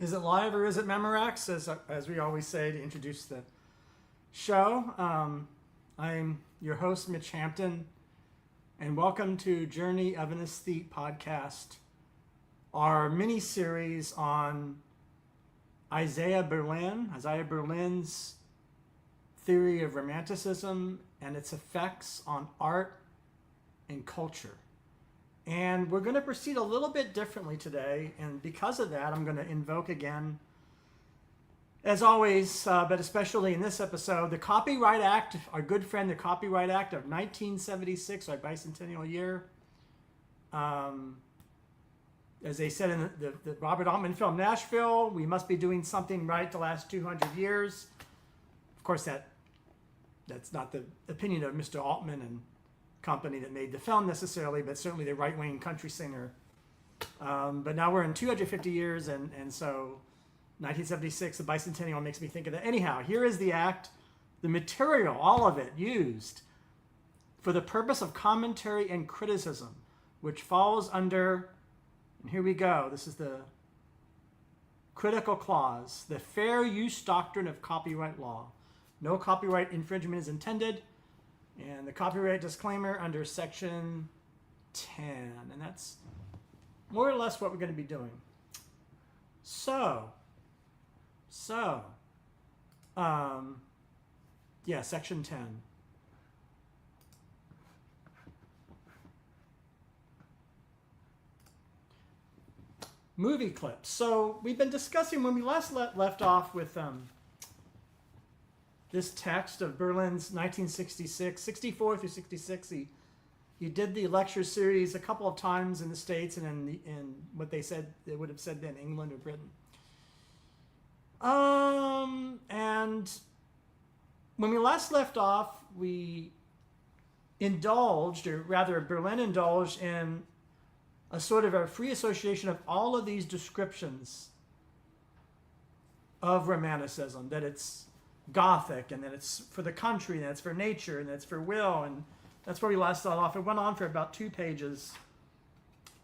Is it live or is it Memorex, as we always say to introduce the show? I'm your host, Mitch Hampton, and welcome to Journey of an Aesthete podcast, our mini-series on IsaiahBerlin's theory of Romanticism and its effects on art and culture. And we're going to proceed a little bit differently today, and because of that, I'm going to invoke again, as always, but especially in this episode, the Copyright Act, our good friend, the Copyright Act of 1976, our bicentennial year. As they said in the Robert Altman film Nashville, we must be doing something right the last 200 years. Of course, that's not the opinion of Mr. Altman and company that made the film necessarily, but certainly the right-wing country singer. But now we're in 250 years, and so 1976, the bicentennial, makes me think of that. Anyhow, here is the act, the material, all of it used for the purpose of commentary and criticism, which falls under, and here we go, this is the critical clause, the fair use doctrine of copyright law. No copyright infringement is intended. And the copyright disclaimer under section 10. And that's more or less what we're going to be doing. Section 10. Movie clips. So we've been discussing, when we last left off with this text of Berlin's 1966, 64 through 66. He did the lecture series a couple of times in the States and in what they said, they would have said then England or Britain. And when we last left off, we indulged, or rather Berlin indulged in a sort of a free association of all of these descriptions of Romanticism, that it's Gothic, and then it's for the country, and it's for nature, and it's for will, and that's where we last started off. It went on for about 2 pages.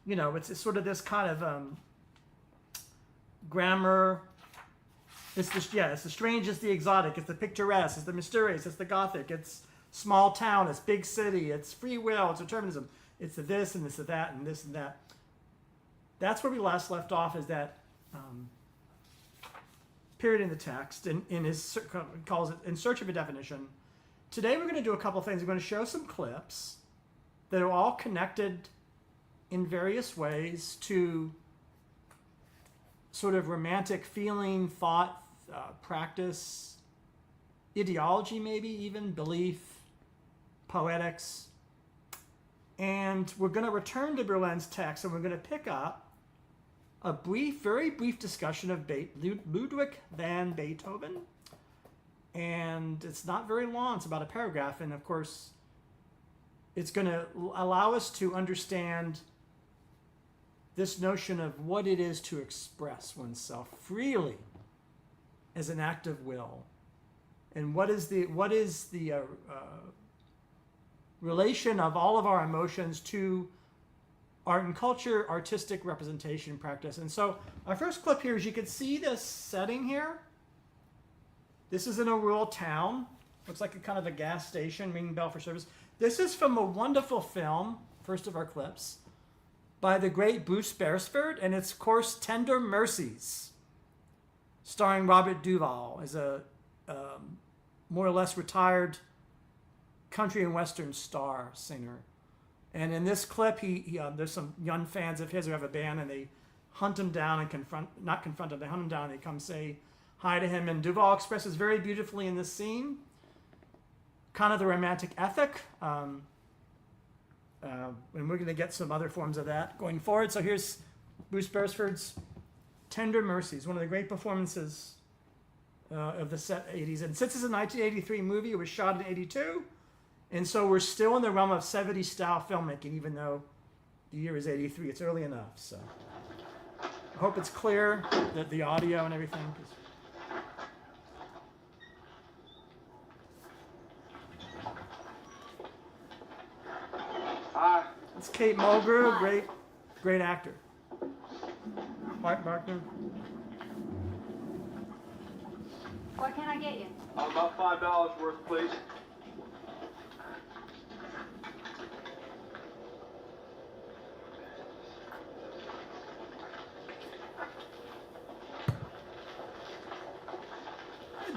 You know, it's sort of this kind of grammar. It's the strange, it's the exotic, it's the picturesque, it's the mysterious, it's the Gothic, it's small town, it's big city, it's free will, it's determinism, it's the this and it's the that and this and that. That's where we last left off, is that period in the text, in his, calls it In Search of a Definition. Today we're going to do a couple of things. We're going to show some clips that are all connected in various ways to sort of romantic feeling, thought, practice, ideology, maybe even, belief, poetics. And we're going to return to Berlin's text, and we're going to pick up a very brief discussion of Ludwig van Beethoven. And it's not very long, it's about a paragraph. And of course, it's going to allow us to understand this notion of what it is to express oneself freely as an act of will. And what is the relation of all of our emotions to art and culture, artistic representation, practice. And so our first clip here is, you can see this setting here. This is in a rural town. Looks like a kind of a gas station, ringing bell for service. This is from a wonderful film, first of our clips, by the great Bruce Beresford, and it's, of course, Tender Mercies, starring Robert Duvall as a more or less retired country and western star singer. And in this clip, there's some young fans of his who have a band, and they hunt him down and they hunt him down, and they come say hi to him. And Duvall expresses very beautifully in this scene kind of the romantic ethic. And we're going to get some other forms of that going forward. So here's Bruce Beresford's Tender Mercies, one of the great performances of the 80s. And since it's a 1983 movie, it was shot in 82. And so we're still in the realm of 70s style filmmaking, even though the year is 83. It's early enough. So I hope it's clear, that the audio and everything. It's Kate Mulgrew, great actor. Mark Markman. What can I get you? About $5 worth, please.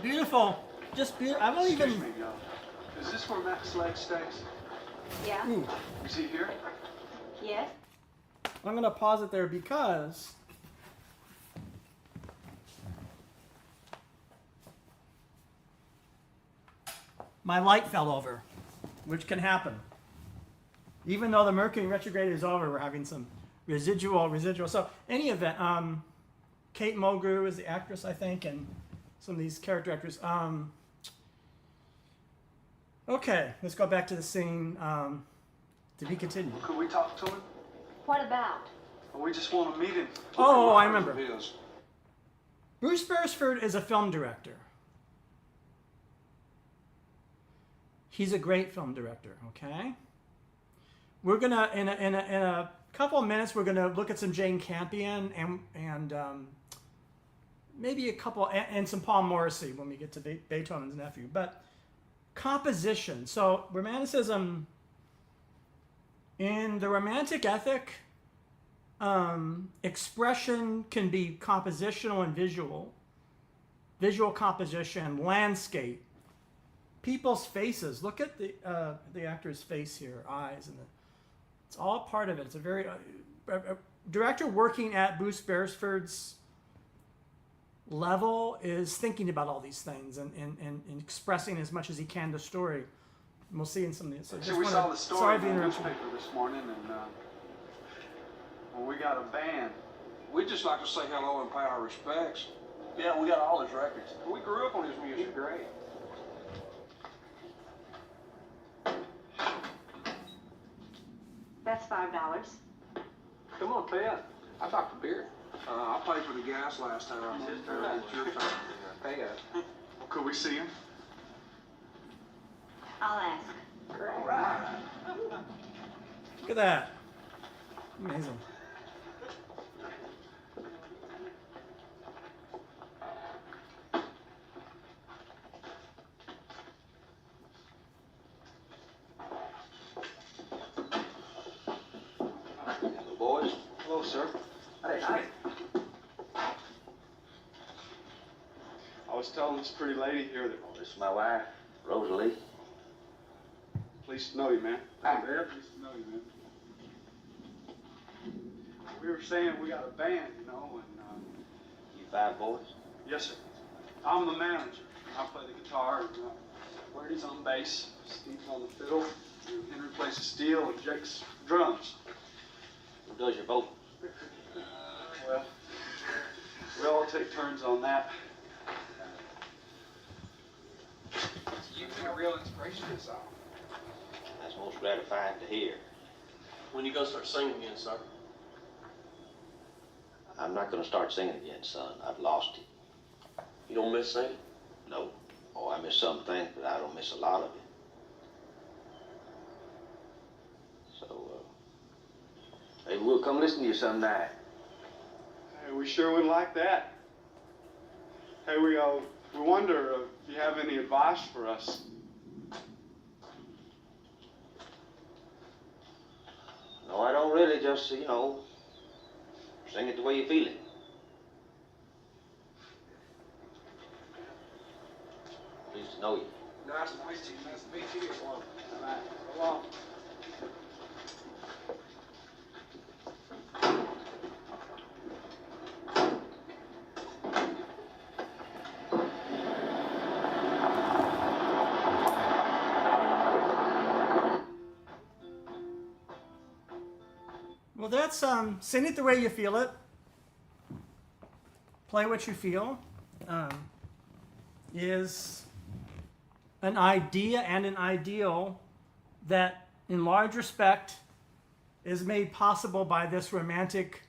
Beautiful. Just beautiful. I don't Excuse even. me, is this where Matt's leg stays? Yeah. Ooh. Is he here? Yes. I'm going to pause it there because my light fell over, which can happen. Even though the Mercury retrograde is over, we're having some residual. So, any event, Kate Mulgrew is the actress, I think, and some of these character actors. Okay, let's go back to the scene. To be continued. Could we talk to him? What about? We just want to meet him. Oh, I remember. Is. Bruce Beresford is a film director. He's a great film director, okay? We're gonna, in a couple of minutes, we're gonna look at some Jane Campion and maybe a couple, and some Paul Morrissey when we get to Beethoven's nephew. But composition, so Romanticism, in the Romantic ethic, expression can be compositional and visual composition, landscape, people's faces. Look at the actor's face here, eyes, and it's all part of it. It's a very a director working at Bruce Beresford's level is thinking about all these things and expressing as much as he can the story. And we'll see in some of these. So we saw the story in the newspaper this morning, and well, we got a band. We'd just like to say hello and pay our respects. Yeah, we got all his records. We grew up on his music. He's great. That's $5. Come on, pay up. I'd like a beer. I paid for the gas last time. It's It's your turn. Pay us. Could we see him? I'll ask. All right. Look at that. Amazing. Hello, boys. Hello, sir. Hey. I was telling this pretty lady here that This is my wife, Rosalie. pleased to know you, man. Hi. Very pleased to know you, man. We were saying we got a band, you know, and You 5 boys? yes, sir. I'm the manager. I play the guitar, and Marty's on bass, Steve's on the fiddle, Henry plays the steel, and Jake's drums. Who does your vocals? Well, we all take turns on that. You've been a real inspiration to us all. That's most gratifying to hear. When you gonna start singing again, sir? I'm not going to start singing again, son. I've lost it. You don't miss singing? No. Oh, I miss some things, but I don't miss a lot of it. So, hey, we'll come listen to you some night. Hey, we sure would like that. Hey, we wonder if you have any advice for us. No, I don't really. Just, sing it the way you feel it. Pleased to know you. Nice to meet you. Nice to meet you. All right, go on. Well, that's sing it the way you feel it. Play what you feel. Is an idea and an ideal that, in large respect, is made possible by this romantic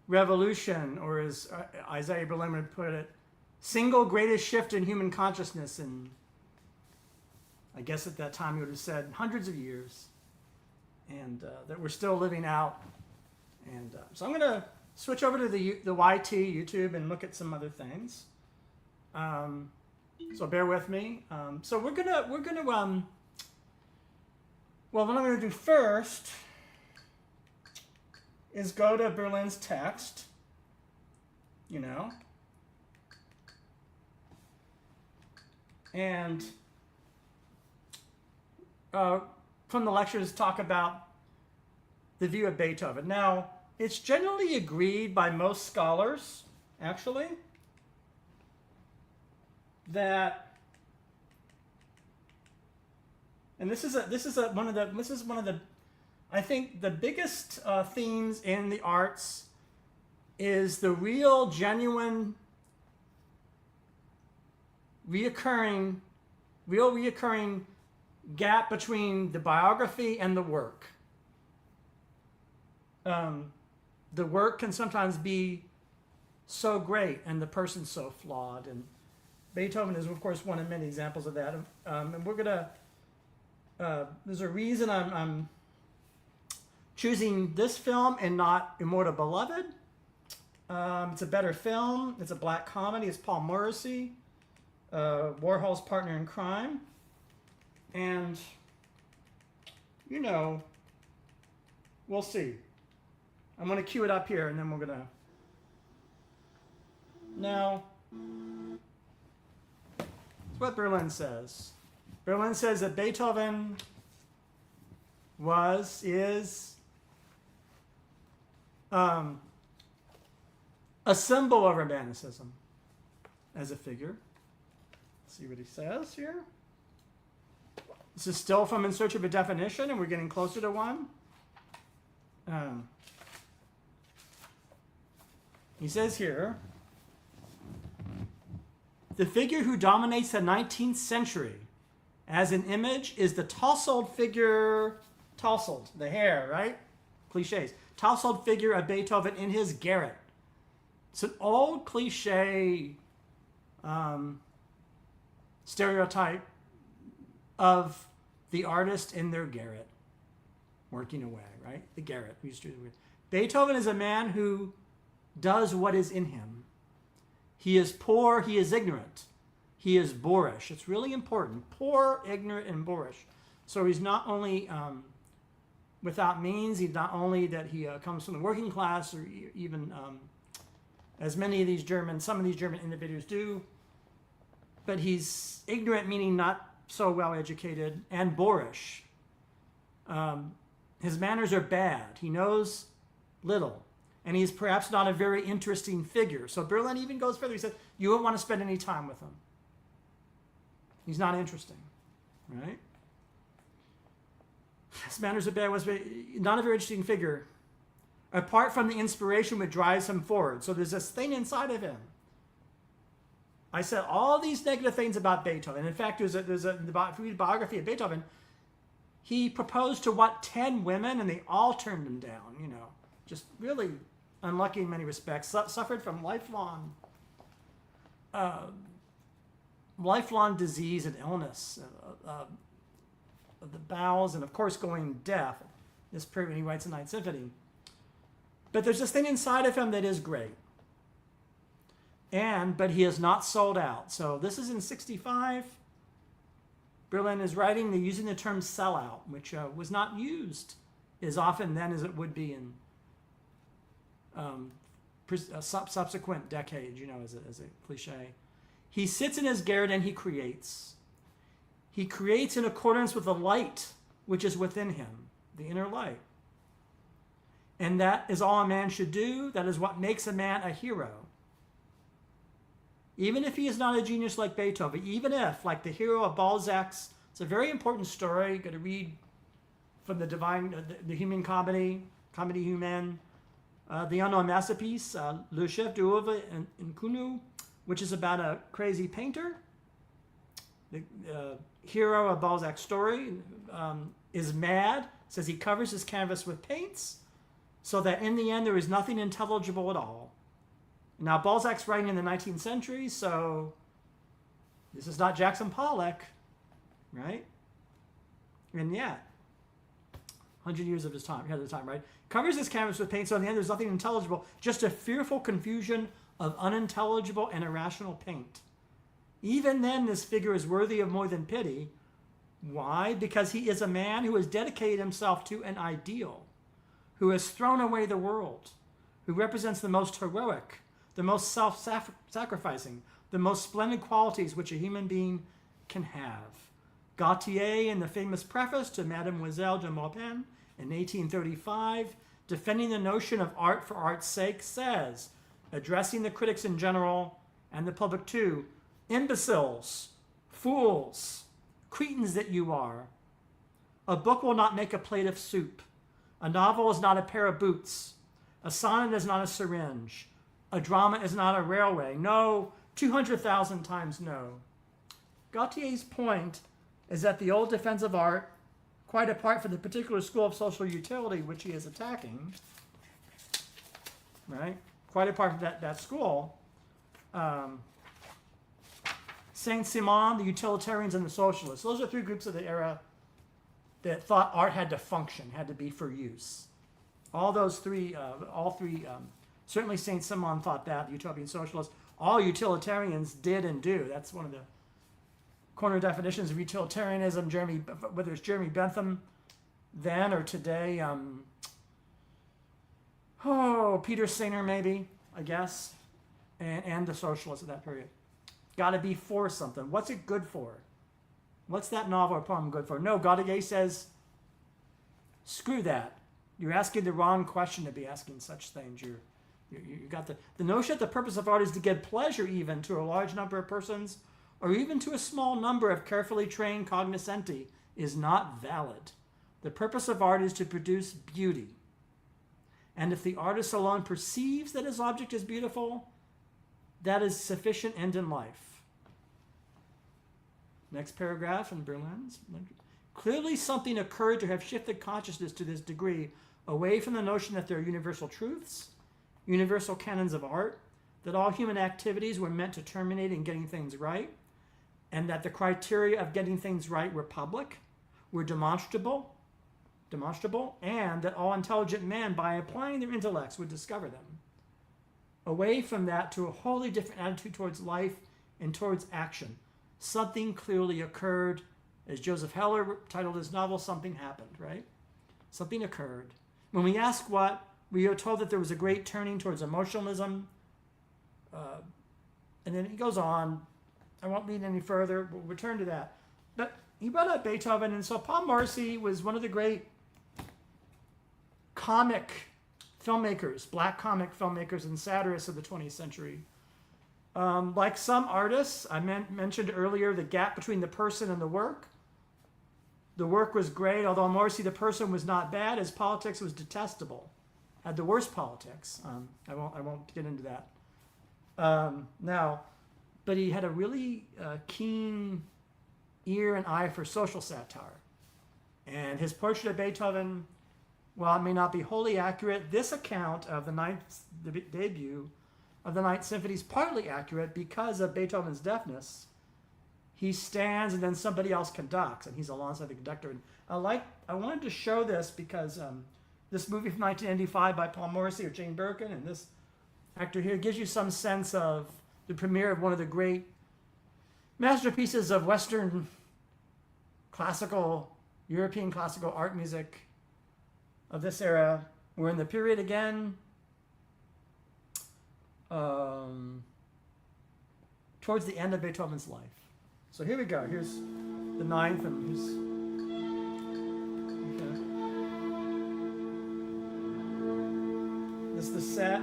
revolution, or as IsaiahBerlin would put it, single greatest shift in human consciousness in, I guess at that time he would have said, hundreds of years. And that we're still living out. And so I'm going to switch over to the YT, YouTube, and look at some other things. So bear with me. So we're gonna well, what I'm gonna do first is go to Berlin's text, you know, and from the lectures talk about the view of Beethoven. Now, it's generally agreed by most scholars, actually, that, and this is one of the I think the biggest themes in the arts is the real, genuine, reoccurring gap between the biography and the work. The work can sometimes be so great and the person so flawed, and Beethoven is, of course, one of many examples of that. And we're gonna. There's a reason I'm choosing this film and not Immortal Beloved. It's a better film. It's a black comedy. It's Paul Morrissey, Warhol's partner in crime. And, you know, we'll see. I'm going to cue it up here, and then we're going to... Now, it's what Berlin says. Berlin says that Beethoven is a symbol of Romanticism as a figure. Let's see what he says here. This is still from In Search of a Definition, and we're getting closer to one. He says here, the figure who dominates the 19th century as an image is the tousled figure, tousled, the hair, right? Cliches. Tousled figure of Beethoven in his garret. It's an old cliche stereotype of the artist in their garret, working away, right? The garret. Beethoven is a man who does what is in him. He is poor, he is ignorant, he is boorish. It's really important. Poor, ignorant, and boorish. So he's not only without means, he's not only that he comes from the working class, or even as some of these German individuals do, but he's ignorant, meaning not so well educated, and boorish. His manners are bad. He knows little. And he's perhaps not a very interesting figure. So Berlin even goes further. He says, you won't want to spend any time with him. He's not interesting, right? His manners are bad. Was not a very interesting figure, apart from the inspiration which drives him forward. So there's this thing inside of him. I said all these negative things about Beethoven. In fact, if you read a biography of Beethoven, he proposed to 10 women, and they all turned him down, you know. Just really unlucky in many respects. Suffered from lifelong disease and illness of the bowels, and of course going deaf. This period when he writes the Ninth Symphony. But there's this thing inside of him that is great. But he is not sold out. So this is in 1965. Berlin is using the term sellout, which was not used as often then as it would be in subsequent decades, you know, as a cliche. He sits in his garret and he creates. He creates in accordance with the light which is within him, the inner light. And that is all a man should do. That is what makes a man a hero. Even if he is not a genius like Beethoven, even if, like the hero of Balzac's, it's a very important story. You've got to read from the Human Comedy, Comedy Humaine, the unknown masterpiece, Le Chef d'Oeuvre Inconnu, which is about a crazy painter. The hero of Balzac's story is mad, says he covers his canvas with paints, so that in the end there is nothing intelligible at all. Now, Balzac's writing in the 19th century, so this is not Jackson Pollock, right? And yet, 100 years of his time, ahead of the time, right? Covers his canvas with paint, so in the end there's nothing intelligible, just a fearful confusion of unintelligible and irrational paint. Even then, this figure is worthy of more than pity. Why? Because he is a man who has dedicated himself to an ideal, who has thrown away the world, who represents the most heroic, the most self-sacrificing, the most splendid qualities which a human being can have. Gautier, in the famous preface to Mademoiselle de Maupin in 1835, defending the notion of art for art's sake, says, addressing the critics in general and the public too, imbeciles, fools, cretins that you are. A book will not make a plate of soup. A novel is not a pair of boots. A sonnet is not a syringe. A drama is not a railway. No, 200,000 times no. Gautier's point is that the old defense of art, quite apart from the particular school of social utility which he is attacking, right? Quite apart from that school, Saint-Simon, the utilitarians, and the socialists. Those are three groups of the era that thought art had to function, had to be for use. All three, certainly Saint-Simon thought that, the utopian socialists. All utilitarians did and do. That's one of the corner definitions of utilitarianism, whether it's Jeremy Bentham then or today. Peter Singer maybe, I guess, and the socialists of that period. Got to be for something. What's it good for? What's that novel or poem good for? No, Gautier says, screw that. You're asking the wrong question to be asking such things. You got the notion that the purpose of art is to give pleasure even to a large number of persons or even to a small number of carefully trained cognoscenti is not valid. The purpose of art is to produce beauty. And if the artist alone perceives that his object is beautiful, that is sufficient end in life. Next paragraph in Berlin's. Clearly something occurred to have shifted consciousness to this degree away from the notion that there are universal truths, universal canons of art, that all human activities were meant to terminate in getting things right, and that the criteria of getting things right were public, were demonstrable, and that all intelligent men, by applying their intellects, would discover them. Away from that to a wholly different attitude towards life and towards action. Something clearly occurred. As Joseph Heller titled his novel, Something Happened, right? Something occurred. When we ask what, we are told that there was a great turning towards emotionalism. And then he goes on. I won't read any further. We'll return to that. But he brought up Beethoven, and so Paul Morrissey was one of the great comic filmmakers, black comic filmmakers and satirists of the 20th century. Like some artists, I mentioned earlier the gap between the person and the work. The work was great, although Morrissey, the person, was not bad. His politics was detestable, had the worst politics. I won't get into that now, but he had a really keen ear and eye for social satire. And his portrait of Beethoven, while it may not be wholly accurate, this account of the debut of the Ninth Symphony is partly accurate because of Beethoven's deafness. He stands and then somebody else conducts, and he's alongside the conductor. And I wanted to show this because this movie from 1995 by Paul Morrissey or Jane Birkin, and this actor here gives you some sense of the premiere of one of the great masterpieces of Western European classical art music of this era. We're in the period again towards the end of Beethoven's life. So here we go. Here's the ninth, and here's this is the set.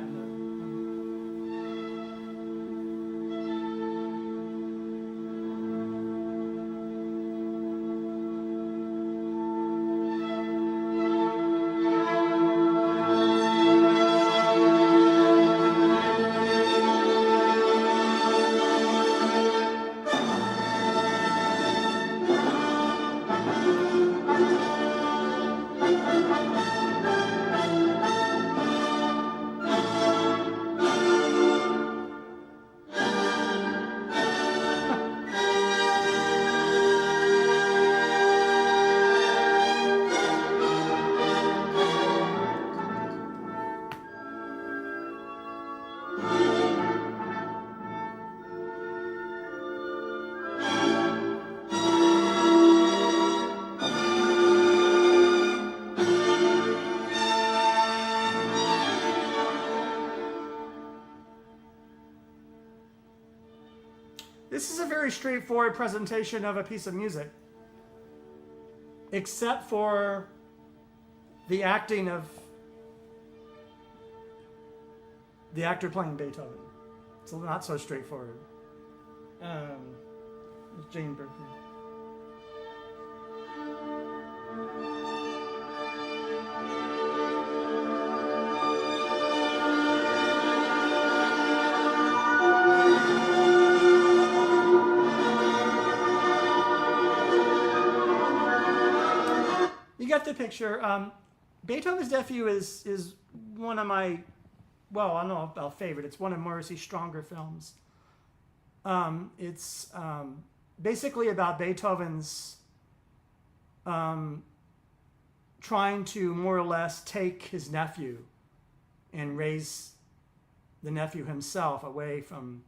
This is a very straightforward presentation of a piece of music, except for the acting of the actor playing Beethoven. It's not so straightforward. It's Jane Berkeley. You get the picture. Beethoven's Nephew is one of my, well, I don't know about favorite. It's one of Morrissey's stronger films. It's basically about Beethoven's trying to more or less take his nephew and raise the nephew himself away from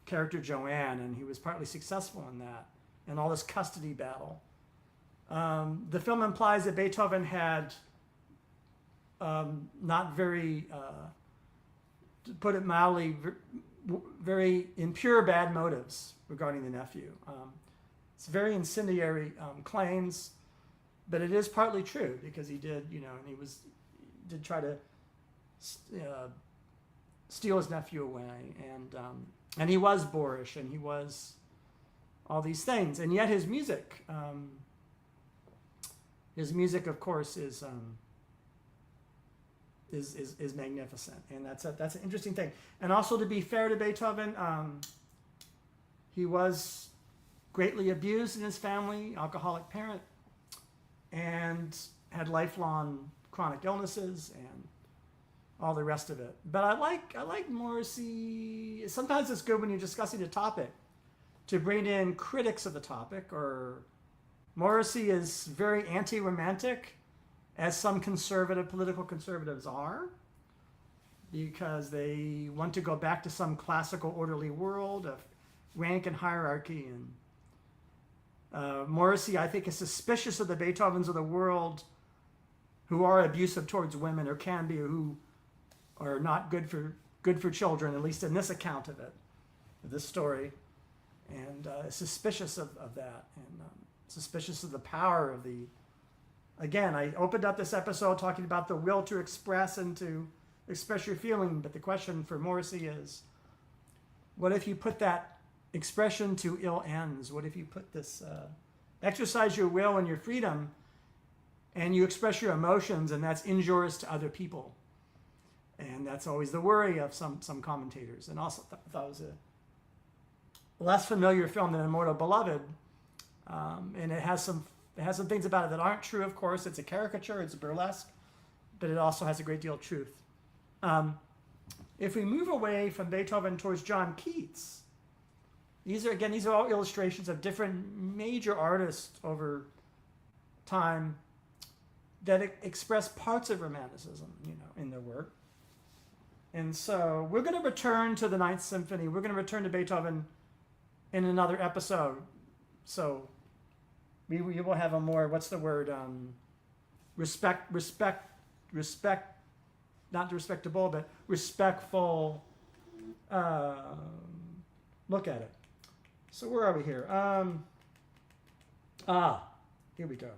character Joanne, and he was partly successful in that, and all this custody battle. The film implies that Beethoven had not very, to put it mildly, very impure bad motives regarding the nephew. It's very incendiary claims, but it is partly true because he did, and he did try to steal his nephew away, and he was boorish, and he was all these things, and yet his music, of course, is magnificent, and that's an interesting thing. And also, to be fair to Beethoven, he was greatly abused in his family, alcoholic parent, and had lifelong chronic illnesses and all the rest of it. But I like Morrissey. Sometimes it's good when you're discussing a topic to bring in critics of the topic. Or Morrissey is very anti-romantic, as some political conservatives are, because they want to go back to some classical orderly world of rank and hierarchy. And Morrissey, I think, is suspicious of the Beethovens of the world who are abusive towards women, or can be, or who are not good for children, at least in this account of it, this story, and suspicious of that, and suspicious of the power of the. Again, I opened up this episode talking about the will to express and to express your feeling, but the question for Morrissey is, what if you put that expression to ill ends? What if you put this, exercise your will and your freedom, and you express your emotions, and that's injurious to other people? And that's always the worry of some commentators. And also, I thought it was a less familiar film than Immortal Beloved, and it has some things about it that aren't true, of course. It's a caricature, it's burlesque, but it also has a great deal of truth. If we move away from Beethoven towards John Keats, these are all illustrations of different major artists over time that express parts of Romanticism, in their work. And so we're going to return to the Ninth Symphony. We're going to return to Beethoven in another episode. So we will have a more, what's the word, respect, not respectable, but respectful look at it. So where are we here? Here we go.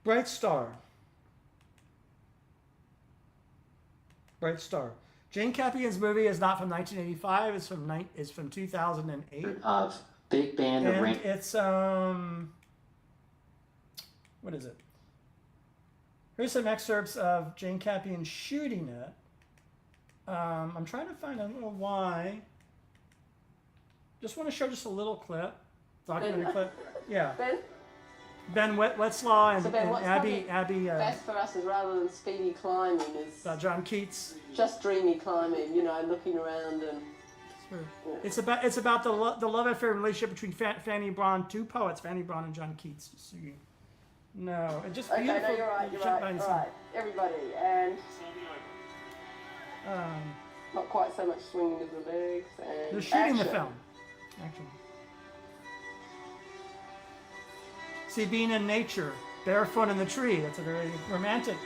Brightstar. Jane Campion's movie is not from 1985. It's from 2008. Of big band and arrangement. It's what is it? Here's some excerpts of Jane Campion shooting it. I'm trying to find, I don't know why. Just want to show just a little clip. Documentary clip. Yeah. Ben Wetzlaw and, So Ben, what's Abby. best for us is, rather than speedy climbing, is John Keats. just dreamy climbing. Looking around and. It's about the love affair relationship between Fanny Braun, two poets, Fanny Braun and John Keats. Just so you know, and just Okay, beautiful. no, you're right. All right, everybody, and not quite so much swinging of the legs. And They're shooting the action. film, actually. See, being in nature, barefoot in the tree. That's a very romantic.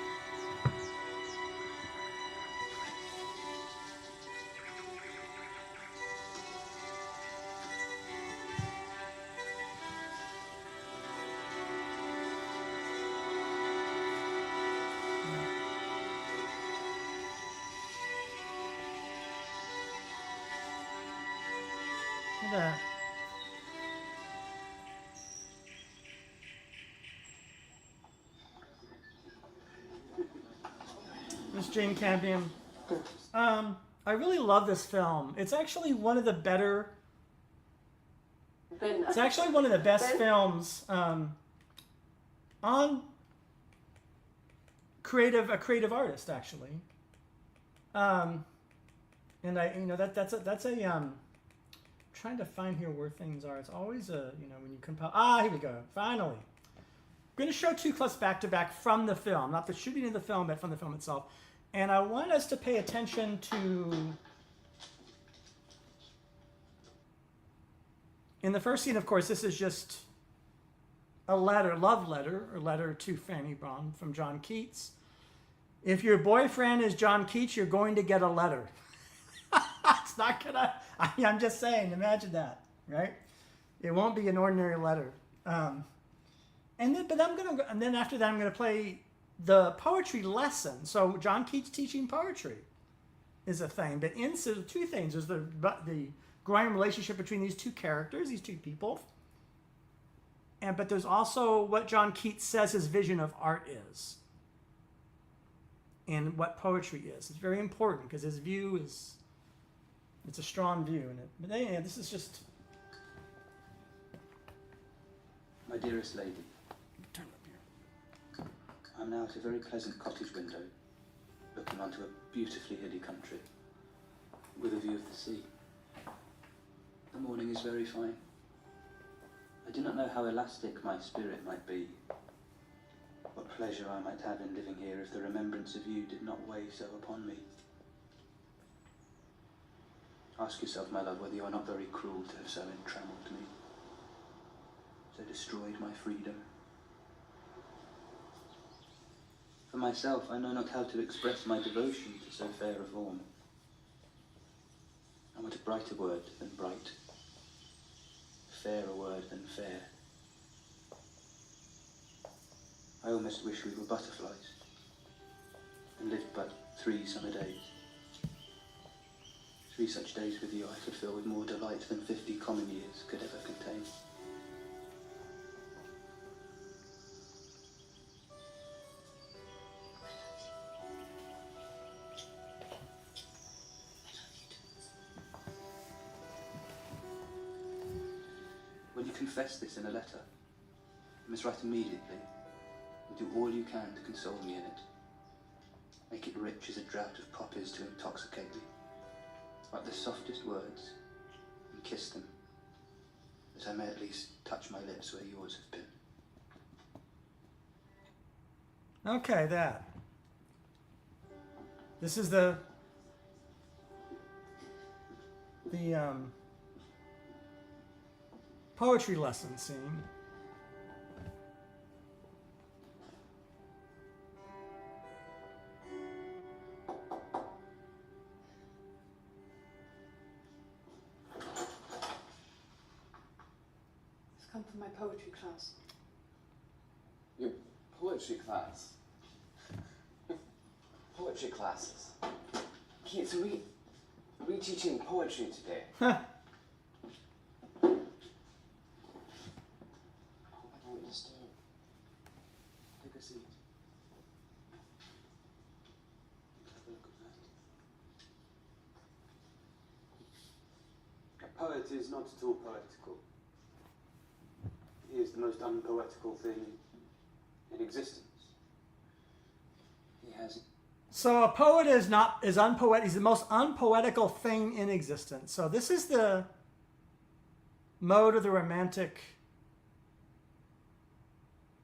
that. Miss Jane Campion. I really love this film. It's actually one of the better. It's actually one of the best films on a creative artist, actually. And that's a trying to find here where things are. It's always when you compile. Here we go. Finally, I'm going to show two clips back to back from the film, not the shooting of the film, but from the film itself. And I want us to pay attention to. In the first scene, of course, this is just a love letter to Fanny Brawne from John Keats. If your boyfriend is John Keats, you're going to get a letter. It's not gonna. I'm just saying. Imagine that, right? It won't be an ordinary letter. And then after that, I'm gonna play the poetry lesson. So John Keats teaching poetry is a thing, but inside two things: there's the growing relationship between these two characters, these two people, but there's also what John Keats says his vision of art is, and what poetry is. It's very important because his view is. It's a strong view in it. But anyway, this is just. My dearest lady, Turn up here. I'm now at a very pleasant cottage window, looking onto a beautifully hilly country, with a view of the sea. The morning is very fine. I do not know how elastic my spirit might be, what pleasure I might have in living here if the remembrance of you did not weigh so upon me. Ask yourself, my love, whether you are not very cruel to have so entrammelled me, so destroyed my freedom. For myself, I know not how to express my devotion to so fair a form. I want a brighter word than bright, fairer word than fair. I almost wish we were butterflies, and lived but 3 summer days. 3 such days with you I could fill with more delight than 50 common years could ever contain. When you confess this in a letter, you must write immediately and do all you can to console me in it. Make it rich as a draught of poppies to intoxicate me. Write the softest words and kiss them, that I may at least touch my lips where yours have been. Okay, that. This is the poetry lesson scene. Come from my poetry class. Your poetry class? Poetry classes? Keats, are we teaching poetry today? I don't disturb. Take a seat. Have a look at that. A poet is not at all poetical. He is the most unpoetical thing in existence. He has. So a poet is unpoetic. He's the most unpoetical thing in existence. So this is the mode of the romantic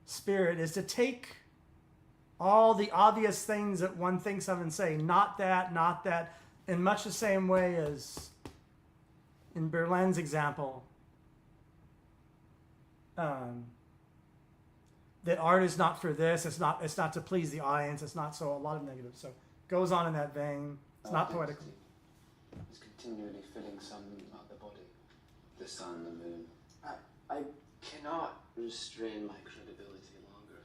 spirit, is to take all the obvious things that one thinks of and say, not that, in much the same way as in Berlin's example. That art is not for this. It's not to please the audience. It's not, so a lot of negatives. So goes on in that vein. It's not poetical. It's continually filling some other body. The sun, the moon. I cannot restrain my credibility longer.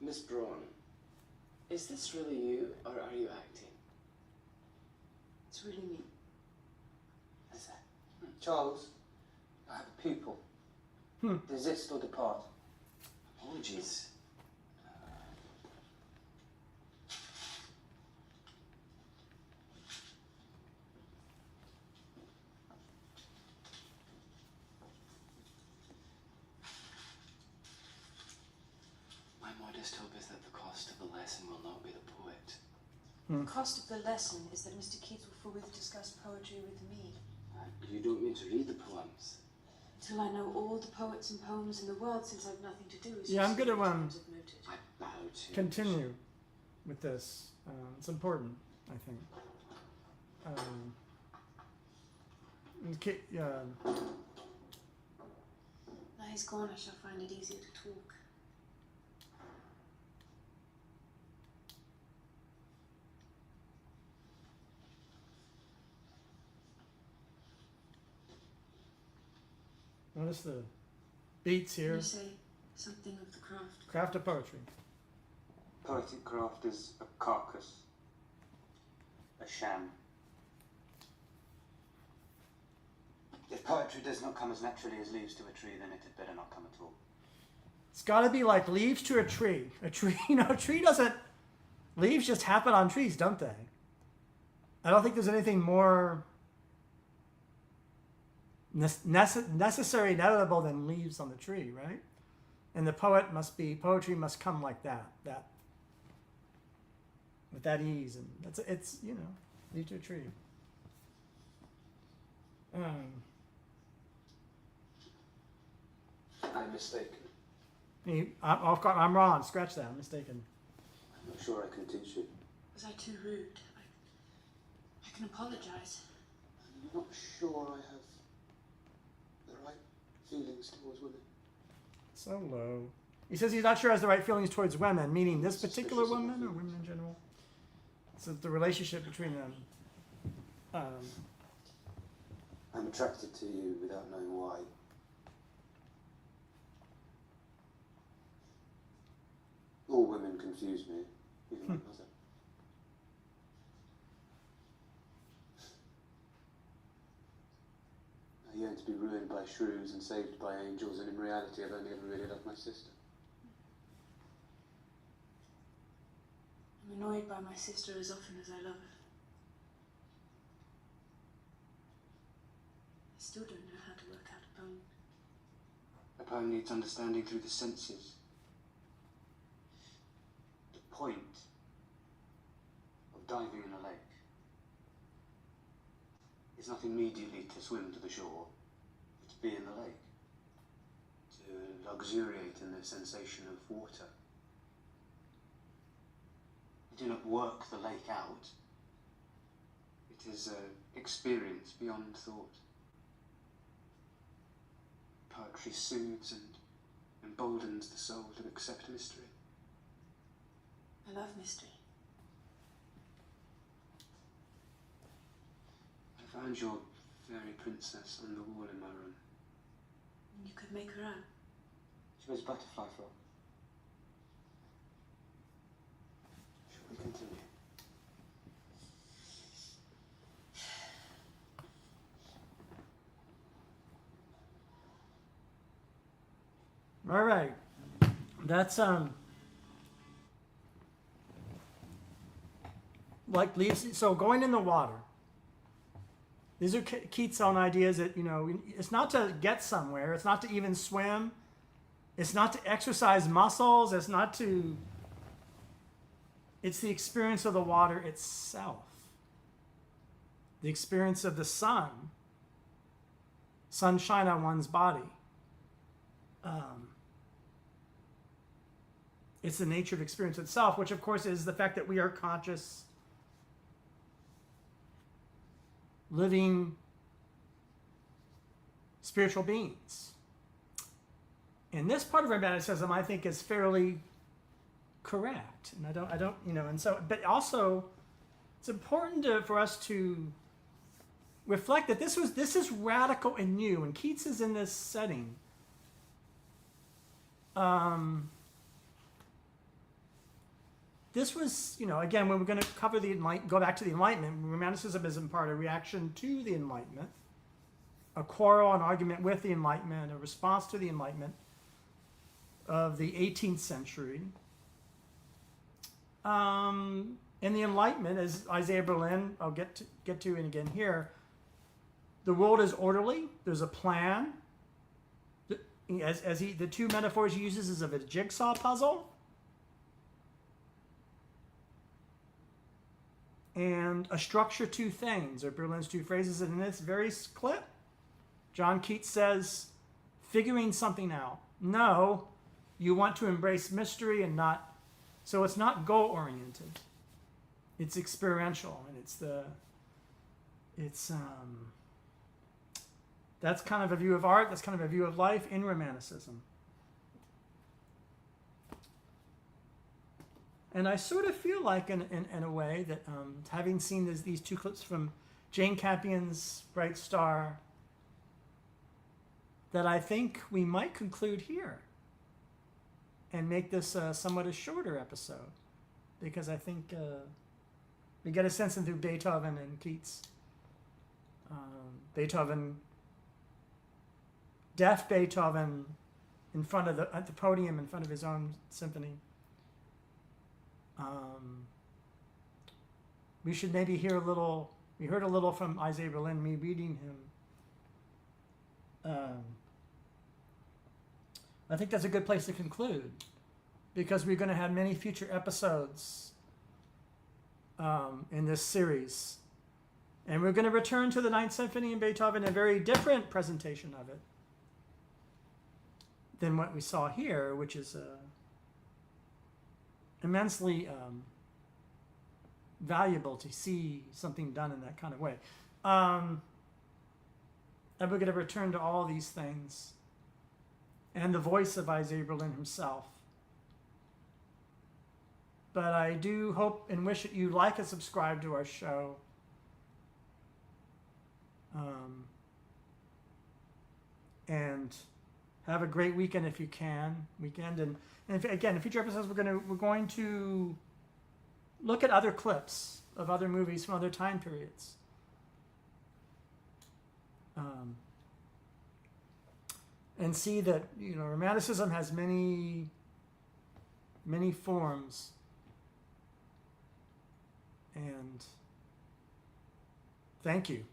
Miss Brawne, is this really you, or are you acting? It's really me. Charles, Pupil. Desist or depart. Apologies. My modest hope is that the cost of the lesson will not be the poet. The cost of the lesson is that Mr. Keats will forthwith discuss poetry with me. You don't mean to read the poems? Until I know all the poets and poems in the world, since I've nothing to do. Yeah, I'm gonna I bow to continue with this. It's important, I think. Now he's gone, I shall find it easier to talk. Notice the beats here. You say something of the craft. Craft of poetry. Poetic craft is a carcass, a sham. If poetry does not come as naturally as leaves to a tree, then it had better not come at all. It's got to be like leaves to a tree. A tree, a tree doesn't. Leaves just happen on trees, don't they? I don't think there's anything more necessary, inevitable than leaves on the tree, right? And the poetry must come like that with that ease, and it's leave to a tree. I'm mistaken. I'm wrong. Scratch that. I'm mistaken. I'm not sure I can teach you. Was I too rude? I can apologize. I'm not sure I have the right feelings towards women. So low. He says he's not sure has the right feelings towards women, meaning this particular woman or women in general. So the relationship between them. I'm attracted to you without knowing why. All women confuse me, even my mother. I yearn to be ruined by shrews and saved by angels, and in reality I've only ever really loved my sister. I'm annoyed by my sister as often as I love her. I still don't know how to work out a poem. A poem needs understanding through the senses. The point of diving in a lake is not immediately to swim to the shore, but to be in the lake, to luxuriate in the sensation of water. You do not work the lake out. It is an experience beyond thought. Poetry soothes and emboldens the soul to accept mystery. I love mystery. I found your fairy princess on the wall in my room. You could make her out. She was butterfly frog. Shall we continue? All right. That's like leaves. So going in the water. These are Keats' own ideas that, it's not to get somewhere. It's not to even swim. It's not to exercise muscles. It's the experience of the water itself. The experience of the sunshine on one's body. It's the nature of experience itself, which of course is the fact that we are conscious, living spiritual beings. And this part of Romanticism, I think, is fairly correct. And I don't, and so, but also it's important for us to reflect that this is radical and new. And Keats is in this setting. This was, again, when we're going to cover go back to the Enlightenment, Romanticism is in part a reaction to the Enlightenment. a quarrel, an argument with the Enlightenment, a response to the Enlightenment of the 18th century. In the Enlightenment, as IsaiahBerlin, I'll get to it again here, the world is orderly. There's a plan. The two metaphors he uses is of a jigsaw puzzle and a structure to things, are Berlin's two phrases. And in this very clip, John Keats says, figuring something out. No, you want to embrace mystery and not, so it's not goal-oriented. It's experiential, and that's kind of a view of art, that's kind of a view of life in Romanticism. And I sort of feel like, in a way, that having seen these two clips from Jane Campion's Brightstar, that I think we might conclude here and make this somewhat a shorter episode, because I think we get a sense into Beethoven and Keats. Deaf Beethoven at the podium in front of his own symphony. We should maybe hear a little. We heard a little from IsaiahBerlin, me reading him. I think that's a good place to conclude, because we're going to have many future episodes in this series. And we're going to return to the Ninth Symphony and Beethoven, a very different presentation of it than what we saw here, which is immensely valuable to see something done in that kind of way. And we're going to return to all these things and the voice of IsaiahBerlin himself. But I do hope and wish that you like and subscribe to our show. And have a great weekend if you can. And again, in future episodes, we're going to look at other clips of other movies from other time periods. And see that, Romanticism has many, many forms. And thank you.